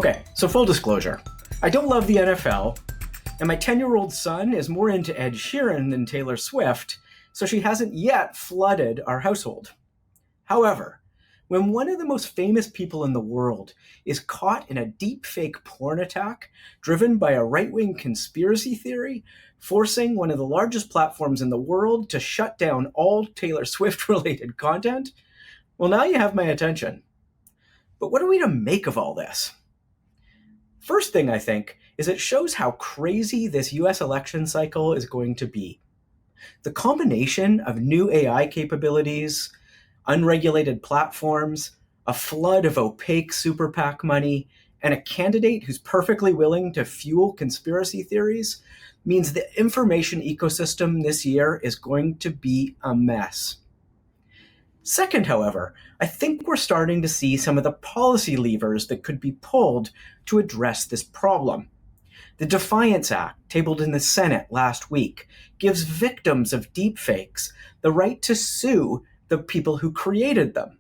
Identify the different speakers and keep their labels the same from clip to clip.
Speaker 1: Okay, so full disclosure. I don't love the NFL, and my 10-year-old son is more into Ed Sheeran than Taylor Swift, so she hasn't yet flooded our household. However, when one of the most famous people in the world is caught in a deepfake porn attack driven by a right-wing conspiracy theory, forcing one of the largest platforms in the world to shut down all Taylor Swift-related content, well, now you have my attention. But what are we to make of all this? First thing I think is it shows how crazy this US election cycle is going to be. The combination of new AI capabilities, unregulated platforms, a flood of opaque super PAC money, and a candidate who's perfectly willing to fuel conspiracy theories means the information ecosystem this year is going to be a mess. Second, however, I think we're starting to see some of the policy levers that could be pulled to address this problem. The Defiance Act, tabled in the Senate last week, gives victims of deepfakes the right to sue the people who created them.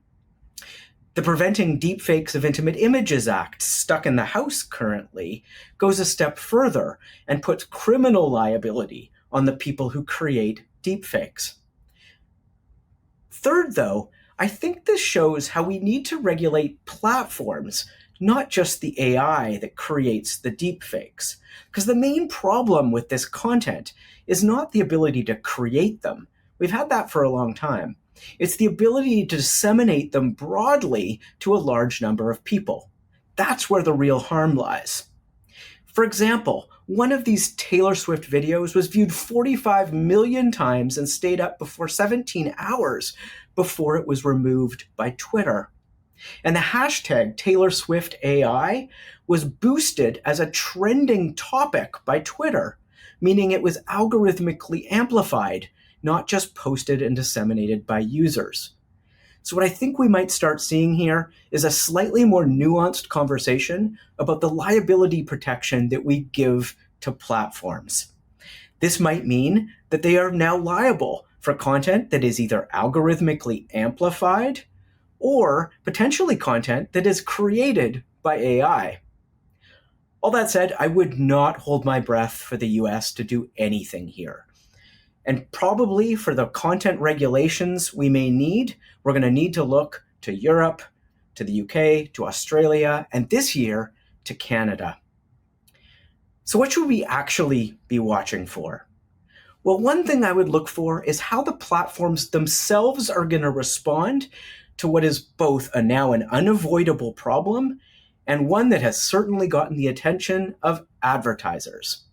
Speaker 1: The Preventing Deepfakes of Intimate Images Act, stuck in the House currently, goes a step further and puts criminal liability on the people who create deepfakes. Third, though, I think this shows how we need to regulate platforms, not just the AI that creates the deepfakes. Because the main problem with this content is not the ability to create them. We've had that for a long time. It's the ability to disseminate them broadly to a large number of people. That's where the real harm lies. For example, one of these Taylor Swift videos was viewed 45 million times and stayed up for 17 hours before it was removed by Twitter. And the hashtag Taylor Swift AI was boosted as a trending topic by Twitter, meaning it was algorithmically amplified, not just posted and disseminated by users. So what I think we might start seeing here is a slightly more nuanced conversation about the liability protection that we give to platforms. This might mean that they are now liable for content that is either algorithmically amplified or potentially content that is created by AI. All that said, I would not hold my breath for the US to do anything here. And probably for the content regulations we may need, we're going to need to look to Europe, to the UK, to Australia, and this year to Canada. So what should we actually be watching for? Well, one thing I would look for is how the platforms themselves are going to respond to what is both now an unavoidable problem and one that has certainly gotten the attention of advertisers.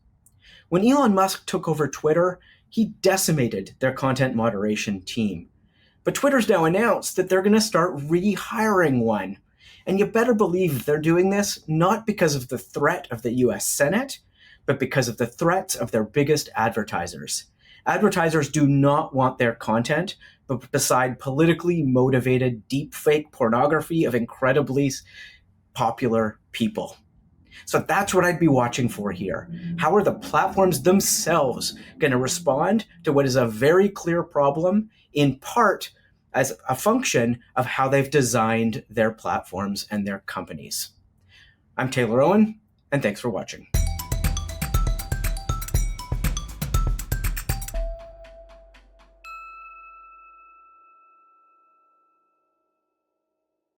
Speaker 1: When Elon Musk took over Twitter, he decimated their content moderation team. But Twitter's now announced that they're going to start rehiring one. And you better believe they're doing this not because of the threat of the US Senate, but because of the threats of their biggest advertisers. Advertisers do not want their content beside politically motivated deepfake pornography of incredibly popular people. So that's what I'd be watching for here. How are the platforms themselves going to respond to what is a very clear problem, in part as a function of how they've designed their platforms and their companies? I'm Taylor Owen, and thanks for watching.